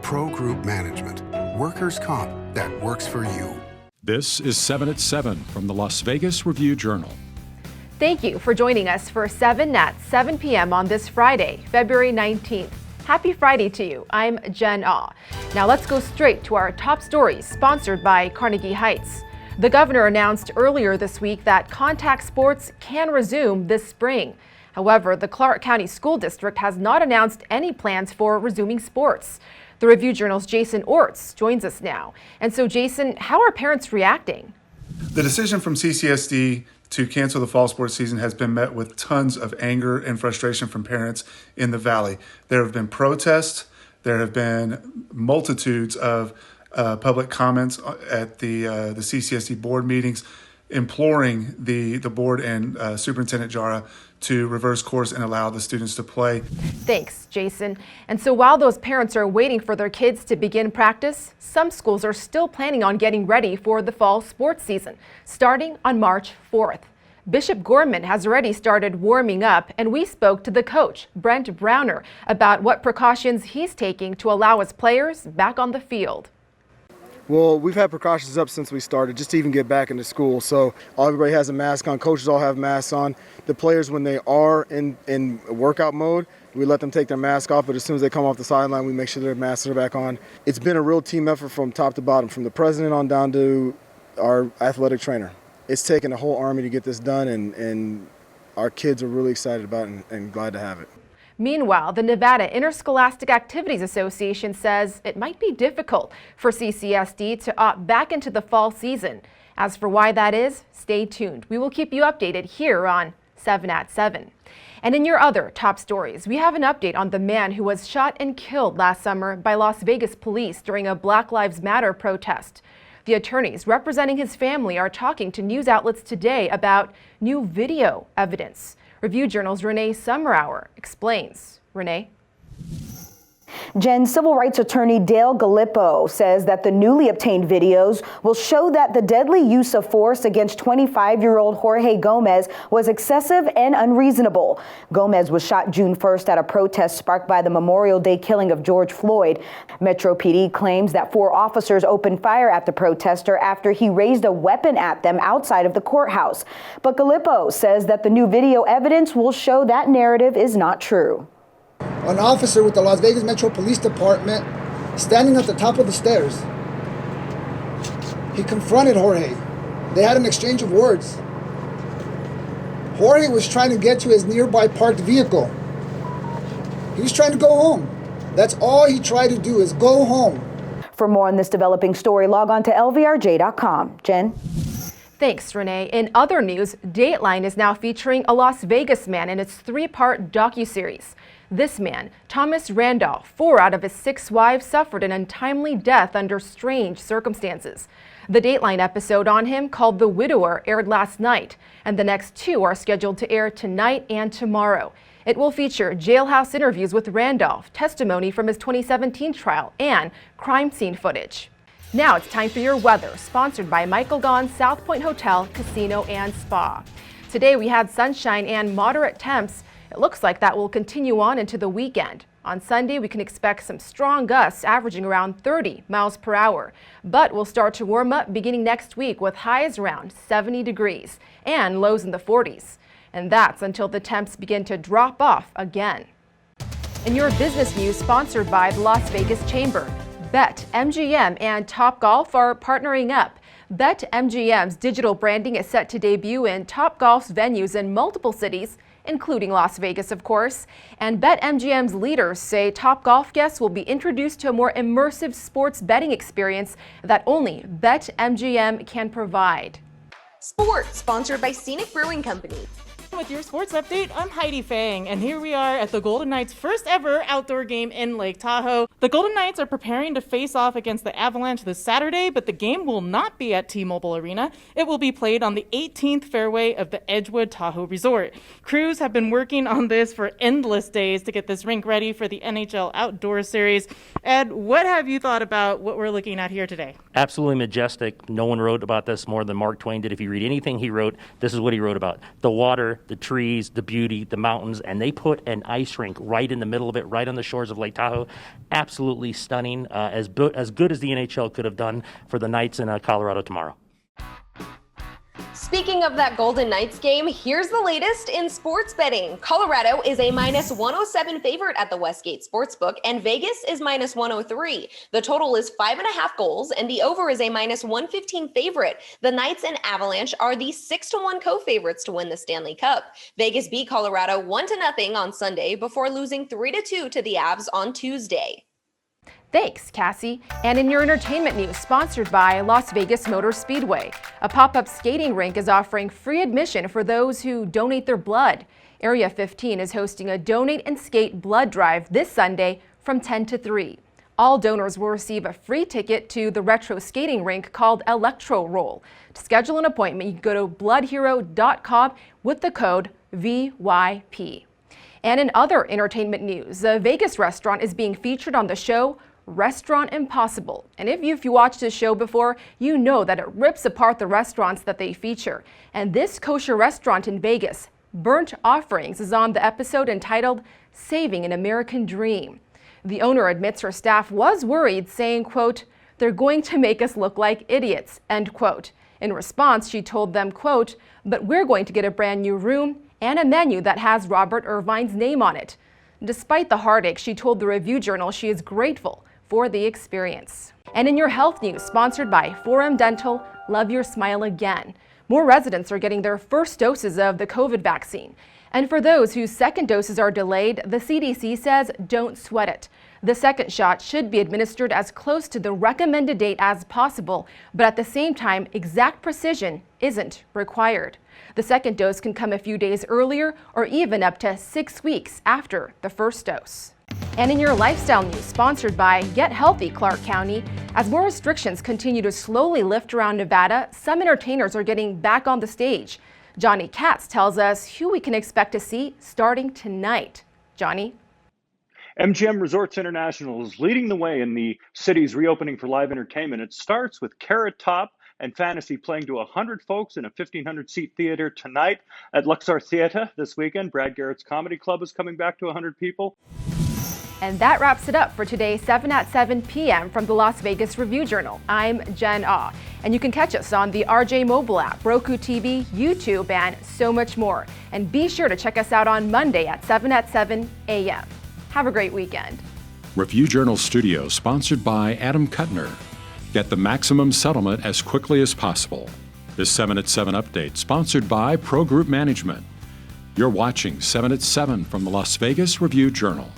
Pro Group Management. Workers' comp that works for you. This is 7 at 7 from the Las Vegas Review-Journal. Thank you for joining us for 7 at 7 p.m. on this Friday, February 19th. Happy Friday to you. I'm Jen Ah. Now let's go straight to our top stories, sponsored by Carnegie Heights. The governor announced earlier this week that contact sports can resume this spring. However, the Clark County School District has not announced any plans for resuming sports. The Review-Journal's Jason Orts joins us now. And so, Jason, how are parents reacting? The decision from CCSD to cancel the fall sports season has been met with tons of anger and frustration from parents in the Valley. There have been protests. There have been multitudes of public comments at the CCSD board meetings imploring the board and Superintendent Jara to reverse course and allow the students to play. Thanks, Jason. And so while those parents are waiting for their kids to begin practice, some schools are still planning on getting ready for the fall sports season, starting on March 4th. Bishop Gorman has already started warming up, and we spoke to the coach, Brent Browner, about what precautions he's taking to allow his players back on the field. Well, we've had precautions up since we started, just to even get back into school. So everybody has a mask on. Coaches all have masks on. The players, when they are in workout mode, we let them take their mask off. But as soon as they come off the sideline, we make sure their masks are back on. It's been a real team effort from top to bottom, from the president on down to our athletic trainer. It's taken a whole army to get this done, and our kids are really excited about it and glad to have it. Meanwhile, the Nevada Interscholastic Activities Association says it might be difficult for CCSD to opt back into the fall season. As for why that is, stay tuned. We will keep you updated here on 7 at 7. And in your other top stories, we have an update on the man who was shot and killed last summer by Las Vegas police during a Black Lives Matter protest. The attorneys representing his family are talking to news outlets today about new video evidence. Review-Journal's Renee Summerhour explains. Renee? Jen, civil rights attorney Dale Gallipo says that the newly obtained videos will show that the deadly use of force against 25-year-old Jorge Gomez was excessive and unreasonable. Gomez was shot June 1st at a protest sparked by the Memorial Day killing of George Floyd. Metro PD claims that 4 officers opened fire at the protester after he raised a weapon at them outside of the courthouse. But Gallipo says that the new video evidence will show that narrative is not true. An officer with the Las Vegas Metro Police Department standing at the top of the stairs. He confronted Jorge. They had an exchange of words. Jorge was trying to get to his nearby parked vehicle. He was trying to go home. That's all he tried to do, is go home. For more on this developing story, log on to lvrj.com. Jen? Thanks, Renee. In other news, Dateline is now featuring a Las Vegas man in its 3-part docuseries. This man, Thomas Randolph, 4 out of his 6 wives suffered an untimely death under strange circumstances. The Dateline episode on him, called The Widower, aired last night, and the next 2 are scheduled to air tonight and tomorrow. It will feature jailhouse interviews with Randolph, testimony from his 2017 trial, and crime scene footage. Now it's time for your weather, sponsored by Michael Gaughan's South Point Hotel, Casino and Spa. Today we had sunshine and moderate temps. It looks like that will continue on into the weekend. On Sunday, we can expect some strong gusts averaging around 30 miles per hour. But we'll start to warm up beginning next week with highs around 70 degrees and lows in the 40s. And that's until the temps begin to drop off again. In your business news, sponsored by the Las Vegas Chamber, BetMGM and Topgolf are partnering up. BetMGM's digital branding is set to debut in Topgolf's venues in multiple cities, including Las Vegas, of course. And BetMGM's leaders say Topgolf guests will be introduced to a more immersive sports betting experience that only BetMGM can provide. Sports, sponsored by Scenic Brewing Company. With your sports update, I'm Heidi Fang, and here we are at the Golden Knights' first ever outdoor game in Lake Tahoe. The Golden Knights are preparing to face off against the Avalanche this Saturday, but the game will not be at T-Mobile Arena. It will be played on the 18th fairway of the Edgewood Tahoe Resort. Crews have been working on this for endless days to get this rink ready for the NHL Outdoor Series. Ed, what have you thought about what we're looking at here today? Absolutely majestic. No one wrote about this more than Mark Twain did. If you read anything he wrote, this is what he wrote about. The water nature, the trees, the beauty, the mountains, and they put an ice rink right in the middle of it, right on the shores of Lake Tahoe. Absolutely stunning, as good as the NHL could have done for the Knights in Colorado tomorrow. Speaking of that Golden Knights game, here's the latest in sports betting. Colorado is a -107 favorite at the Westgate Sportsbook, and Vegas is -103. The total is 5.5 goals, and the over is a -115 favorite. The Knights and Avalanche are the 6-1 co-favorites to win the Stanley Cup. Vegas beat Colorado 1-0 on Sunday before losing 3-2 to the Avs on Tuesday. Thanks, Cassie. And in your entertainment news, sponsored by Las Vegas Motor Speedway, a pop-up skating rink is offering free admission for those who donate their blood. Area 15 is hosting a Donate and Skate blood drive this Sunday from 10 to 3. All donors will receive a free ticket to the retro skating rink called Electro Roll. To schedule an appointment, you can go to bloodhero.com with the code VYP. And in other entertainment news, a Vegas restaurant is being featured on the show Restaurant Impossible. And if you've watched this show before, you know that it rips apart the restaurants that they feature. And this kosher restaurant in Vegas, Burnt Offerings, is on the episode entitled Saving an American Dream. The owner admits her staff was worried, saying, quote, "They're going to make us look like idiots," end quote. In response, she told them, quote, "But we're going to get a brand new room and a menu that has Robert Irvine's name on it." Despite the heartache, she told the Review Journal she is grateful for the experience. And in your health news, sponsored by Forum Dental, Love Your Smile Again. More residents are getting their first doses of the COVID vaccine. And for those whose second doses are delayed, the CDC says don't sweat it. The second shot should be administered as close to the recommended date as possible, but at the same time, exact precision isn't required. The second dose can come a few days earlier or even up to 6 weeks after the first dose. And in your lifestyle news, sponsored by Get Healthy Clark County, as more restrictions continue to slowly lift around Nevada, some entertainers are getting back on the stage. Johnny Katz tells us who we can expect to see starting tonight. Johnny? MGM Resorts International is leading the way in the city's reopening for live entertainment. It starts with Carrot Top and Fantasy playing to 100 folks in a 1,500-seat theater tonight at Luxor Theatre this weekend. Brad Garrett's Comedy Club is coming back to 100 people. And that wraps it up for today's 7 at 7 p.m. from the Las Vegas Review Journal. I'm Jen Ah, and you can catch us on the RJ mobile app, Roku TV, YouTube, and so much more. And be sure to check us out on Monday at 7 at 7 a.m. Have a great weekend. Review Journal Studio, sponsored by Adam Kuttner. Get the maximum settlement as quickly as possible. This 7 at 7 update, sponsored by Pro Group Management. You're watching 7 at 7 from the Las Vegas Review Journal.